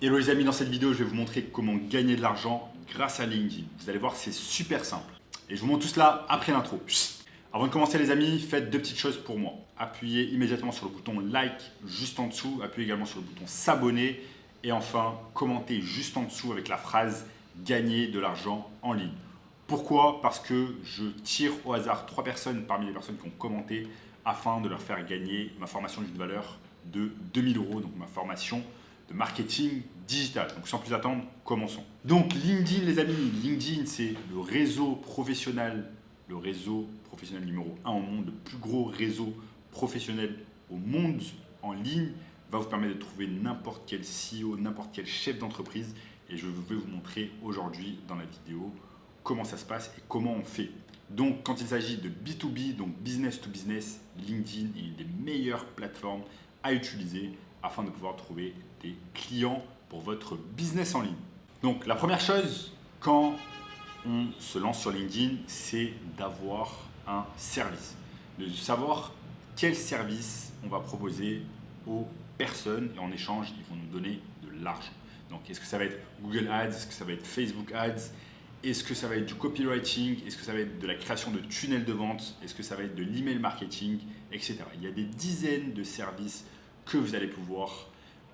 Hello les amis, dans cette vidéo, je vais vous montrer comment gagner de l'argent grâce à LinkedIn. Vous allez voir, c'est super simple. Et je vous montre tout cela après l'intro. Avant de commencer les amis, faites deux petites choses pour moi. Appuyez immédiatement sur le bouton like juste en dessous, appuyez également sur le bouton s'abonner et enfin commentez juste en dessous avec la phrase gagner de l'argent en ligne. Pourquoi? Parce que je tire au hasard 3 personnes parmi les personnes qui ont commenté afin de leur faire gagner ma formation d'une valeur de 2000 €, donc ma formation de marketing digital. Donc sans plus attendre, commençons. Donc LinkedIn les amis, LinkedIn c'est le réseau professionnel numéro 1 au monde, le plus gros réseau professionnel au monde en ligne, va vous permettre de trouver n'importe quel CEO, n'importe quel chef d'entreprise et je vais vous montrer aujourd'hui dans la vidéo comment ça se passe et comment on fait. Donc quand il s'agit de B2B, donc business to business, LinkedIn est une des meilleures plateformes à utiliser afin de pouvoir trouver des clients pour votre business en ligne. Donc la première chose quand on se lance sur LinkedIn, c'est d'avoir un service, de savoir quel service on va proposer aux personnes et en échange, ils vont nous donner de l'argent. Donc est-ce que ça va être Google Ads, est-ce que ça va être Facebook Ads, est-ce que ça va être du copywriting, est-ce que ça va être de la création de tunnels de vente, est-ce que ça va être de l'email marketing, etc. Il y a des dizaines de services que vous allez pouvoir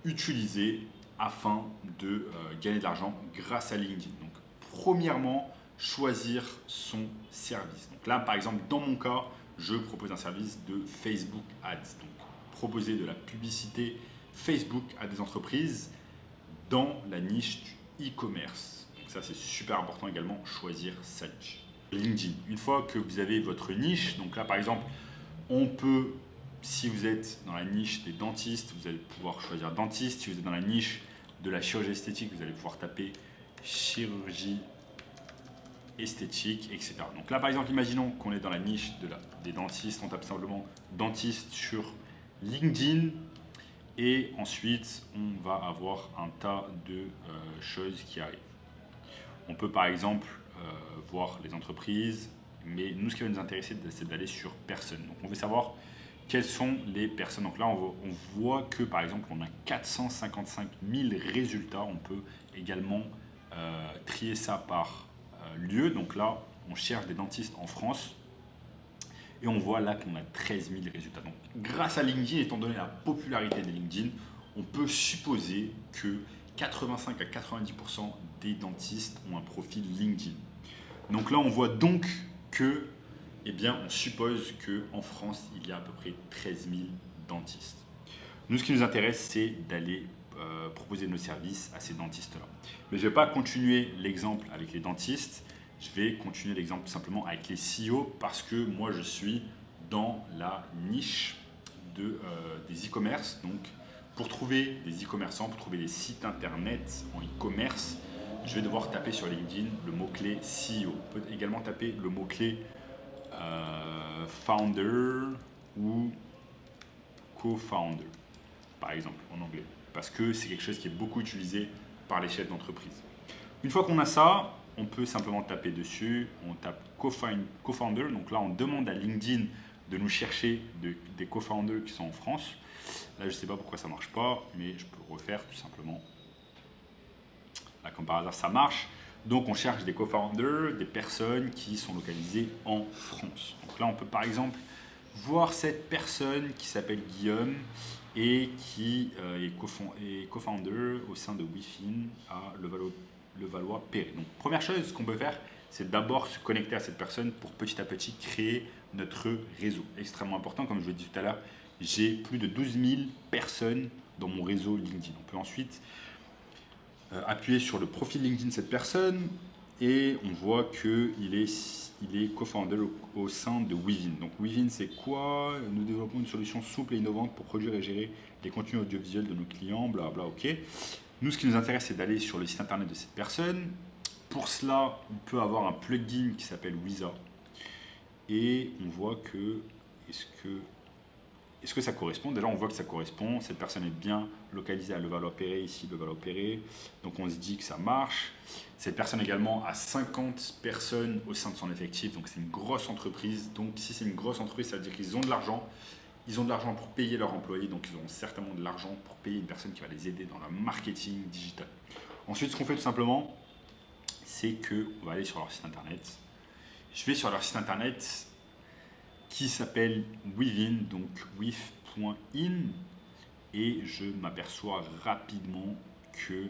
utiliser afin de gagner de l'argent grâce à LinkedIn. Donc, premièrement, choisir son service. Donc là, par exemple, dans mon cas, je propose un service de Facebook Ads. Donc, proposer de la publicité Facebook à des entreprises dans la niche du e-commerce. Donc ça, c'est super important également, choisir sa niche. LinkedIn, une fois que vous avez votre niche, donc là, par exemple, on peut, si vous êtes dans la niche des dentistes, vous allez pouvoir choisir dentiste. Si vous êtes dans la niche de la chirurgie esthétique, vous allez pouvoir taper chirurgie esthétique, etc. Donc là, par exemple, imaginons qu'on est dans la niche des dentistes, on tape simplement dentiste sur LinkedIn et ensuite, on va avoir un tas de choses qui arrivent. On peut par exemple voir les entreprises, mais nous, ce qui va nous intéresser, c'est d'aller sur personnes. Donc, on veut savoir quelles sont les personnes. Donc là, on voit que par exemple, on a 455 000 résultats. On peut également trier ça par lieu. Donc là, on cherche des dentistes en France et on voit là qu'on a 13 000 résultats. Donc, grâce à LinkedIn, étant donné la popularité de LinkedIn, on peut supposer que 85 à 90% des dentistes ont un profil LinkedIn. Donc là, on voit donc que, eh bien, on suppose qu'en France, il y a à peu près 13 000 dentistes. Nous, ce qui nous intéresse, c'est d'aller proposer nos services à ces dentistes-là. Mais je ne vais pas continuer l'exemple avec les dentistes, je vais continuer l'exemple tout simplement avec les CEO parce que moi, je suis dans la niche des e-commerce. Donc, pour trouver des e-commerçants, pour trouver des sites internet en e-commerce, je vais devoir taper sur LinkedIn le mot-clé CEO. On peut également taper le mot-clé founder ou co-founder, par exemple, en anglais. Parce que c'est quelque chose qui est beaucoup utilisé par les chefs d'entreprise. Une fois qu'on a ça, on peut simplement taper dessus. On tape co-founder. Donc là, on demande à LinkedIn de nous chercher des co-founders qui sont en France. Là, je ne sais pas pourquoi ça ne marche pas, mais je peux refaire tout simplement. Là, comme par hasard, ça marche. Donc, on cherche des co-founders, des personnes qui sont localisées en France. Donc là, on peut par exemple voir cette personne qui s'appelle Guillaume et qui est co-founder au sein de Wifin à Levallois-Perret. Donc, première chose qu'on peut faire, c'est d'abord se connecter à cette personne pour petit à petit créer notre réseau. Extrêmement important, comme je vous l'ai dit tout à l'heure, j'ai plus de 12 000 personnes dans mon réseau LinkedIn. On peut ensuite appuyer sur le profil LinkedIn de cette personne et on voit qu'il est co-founder au sein de Wivin. Donc Wivin, c'est quoi? Nous développons une solution souple et innovante pour produire et gérer les contenus audiovisuels de nos clients, blabla, ok. Nous, ce qui nous intéresse, c'est d'aller sur le site internet de cette personne. Pour cela, on peut avoir un plugin qui s'appelle Wisa. Et on voit que, est-ce que ça correspond? Déjà, on voit que ça correspond. Cette personne est bien localisée à Levallois-Perret, ici, Levallois-Perret. Donc, on se dit que ça marche. Cette personne également a 50 personnes au sein de son effectif. Donc, c'est une grosse entreprise. Donc, si c'est une grosse entreprise, ça veut dire qu'ils ont de l'argent. Ils ont de l'argent pour payer leurs employés, donc ils auront certainement de l'argent pour payer une personne qui va les aider dans le marketing digital. Ensuite, ce qu'on fait tout simplement, c'est qu'on va aller sur leur site internet. Je vais sur leur site internet qui s'appelle Within, donc with.in, et je m'aperçois rapidement que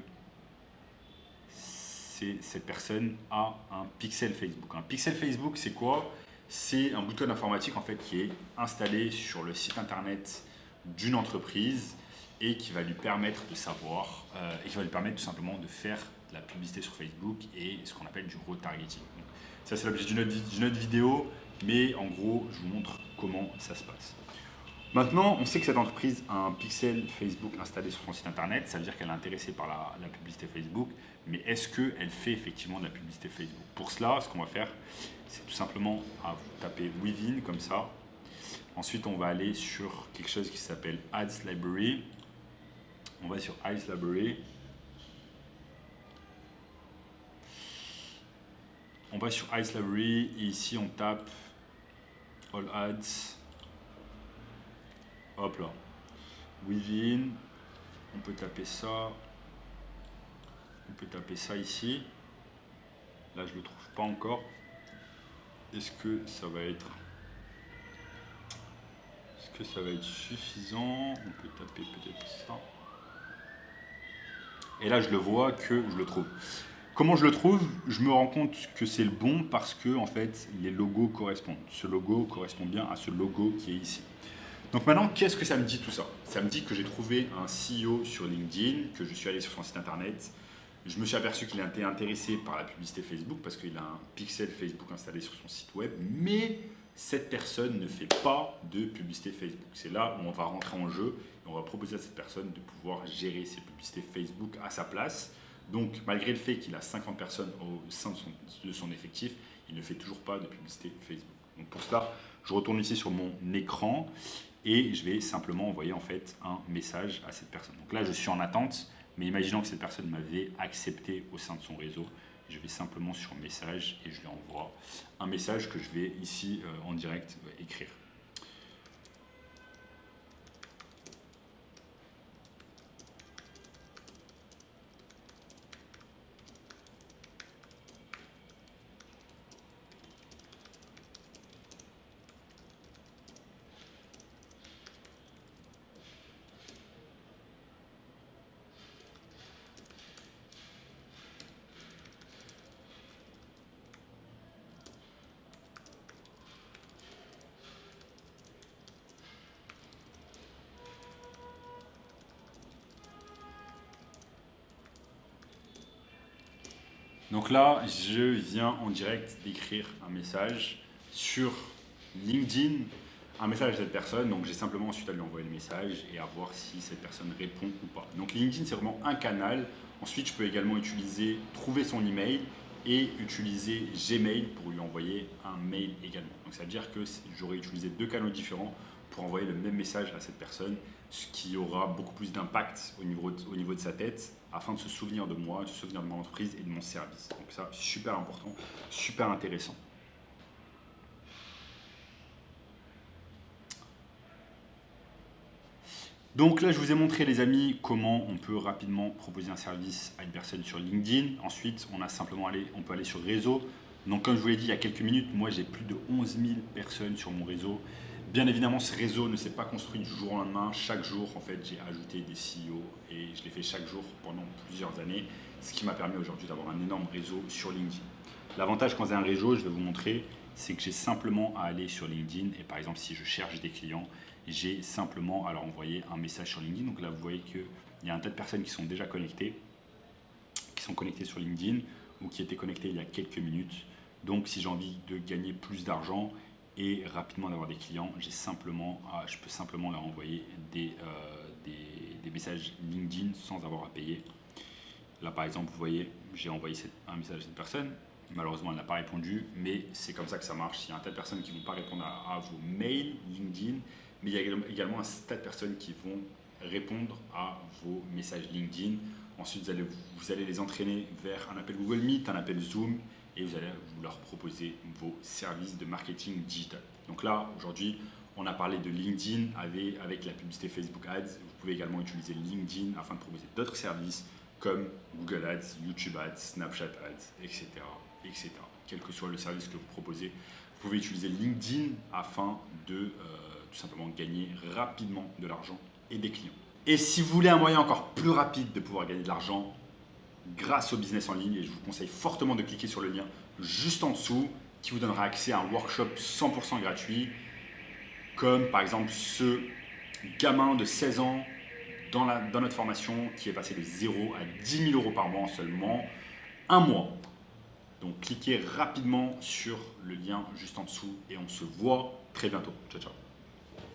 cette personne a un pixel Facebook. Un pixel Facebook, c'est quoi? C'est un bout de code informatique en fait qui est installé sur le site internet d'une entreprise et qui va lui permettre de savoir et qui va lui permettre tout simplement de faire de la publicité sur Facebook et ce qu'on appelle du retargeting. Donc, ça c'est l'objet d'une autre vidéo, mais en gros je vous montre comment ça se passe. Maintenant, on sait que cette entreprise a un pixel Facebook installé sur son site internet, ça veut dire qu'elle est intéressée par la publicité Facebook, mais est-ce qu'elle fait effectivement de la publicité Facebook? Pour cela, ce qu'on va faire, c'est tout simplement à taper Within comme ça. Ensuite, on va aller sur quelque chose qui s'appelle Ads Library. On va sur Ads Library. On va sur Ads Library et ici on tape All Ads. Hop là. Within. On peut taper ça. On peut taper ça ici. Là, je ne le trouve pas encore. Est-ce que ça va être suffisant? On peut taper peut-être ça. Et là, je le vois que je le trouve. Comment je le trouve? Je me rends compte que c'est le bon parce que en fait, les logos correspondent. Ce logo correspond bien à ce logo qui est ici. Donc maintenant, qu'est-ce que ça me dit tout ça? Ça me dit que j'ai trouvé un CEO sur LinkedIn, que je suis allé sur son site internet. Je me suis aperçu qu'il était intéressé par la publicité Facebook parce qu'il a un pixel Facebook installé sur son site web, mais cette personne ne fait pas de publicité Facebook. C'est là où on va rentrer en jeu et on va proposer à cette personne de pouvoir gérer ses publicités Facebook à sa place. Donc malgré le fait qu'il a 50 personnes au sein de son effectif, il ne fait toujours pas de publicité Facebook. Donc pour cela, je retourne ici sur mon écran et je vais simplement envoyer en fait un message à cette personne. Donc là, je suis en attente. Mais imaginons que cette personne m'avait accepté au sein de son réseau. Je vais simplement sur message et je lui envoie un message que je vais ici en direct écrire. Donc là, je viens en direct d'écrire un message sur LinkedIn, un message à cette personne. Donc j'ai simplement ensuite à lui envoyer le message et à voir si cette personne répond ou pas. Donc LinkedIn, c'est vraiment un canal. Ensuite, je peux également trouver son email et utiliser Gmail pour lui envoyer un mail également. Donc ça veut dire que j'aurais utilisé deux canaux différents pour envoyer le même message à cette personne, ce qui aura beaucoup plus d'impact au niveau de sa tête, afin de se souvenir de moi, de se souvenir de mon entreprise et de mon service. Donc ça, super important, super intéressant. Donc là, je vous ai montré, les amis, comment on peut rapidement proposer un service à une personne sur LinkedIn. Ensuite, on peut aller sur réseau. Donc comme je vous l'ai dit il y a quelques minutes, moi j'ai plus de 11 000 personnes sur mon réseau. Bien évidemment, ce réseau ne s'est pas construit du jour au lendemain. Chaque jour, en fait, j'ai ajouté des CEO et je l'ai fait chaque jour pendant plusieurs années, ce qui m'a permis aujourd'hui d'avoir un énorme réseau sur LinkedIn. L'avantage quand j'ai un réseau, je vais vous montrer, c'est que j'ai simplement à aller sur LinkedIn et par exemple, si je cherche des clients, j'ai simplement à leur envoyer un message sur LinkedIn. Donc là, vous voyez qu'il y a un tas de personnes qui sont déjà connectées, sur LinkedIn ou qui étaient connectées il y a quelques minutes. Donc, si j'ai envie de gagner plus d'argent et rapidement d'avoir des clients, je peux simplement leur envoyer des messages LinkedIn sans avoir à payer. Là, par exemple, vous voyez, j'ai envoyé un message à cette personne. Malheureusement, elle n'a pas répondu, mais c'est comme ça que ça marche. Il y a un tas de personnes qui ne vont pas répondre à vos mails LinkedIn, mais il y a également un tas de personnes qui vont répondre à vos messages LinkedIn. Ensuite, vous allez les entraîner vers un appel Google Meet, un appel Zoom, et vous allez leur proposer vos services de marketing digital. Donc là, aujourd'hui, On a parlé de LinkedIn avec la publicité Facebook Ads. Vous pouvez également utiliser LinkedIn afin de proposer d'autres services comme Google Ads, YouTube Ads, Snapchat Ads, etc., etc. Quel que soit le service que vous proposez, vous pouvez utiliser LinkedIn afin de tout simplement gagner rapidement de l'argent et des clients. Et si vous voulez un moyen encore plus rapide de pouvoir gagner de l'argent grâce au business en ligne, et je vous conseille fortement de cliquer sur le lien juste en dessous qui vous donnera accès à un workshop 100% gratuit, comme par exemple ce gamin de 16 ans dans notre formation qui est passé de 0 à 10 000 euros par mois en seulement un mois. Donc cliquez rapidement sur le lien juste en dessous et on se voit très bientôt. Ciao, ciao.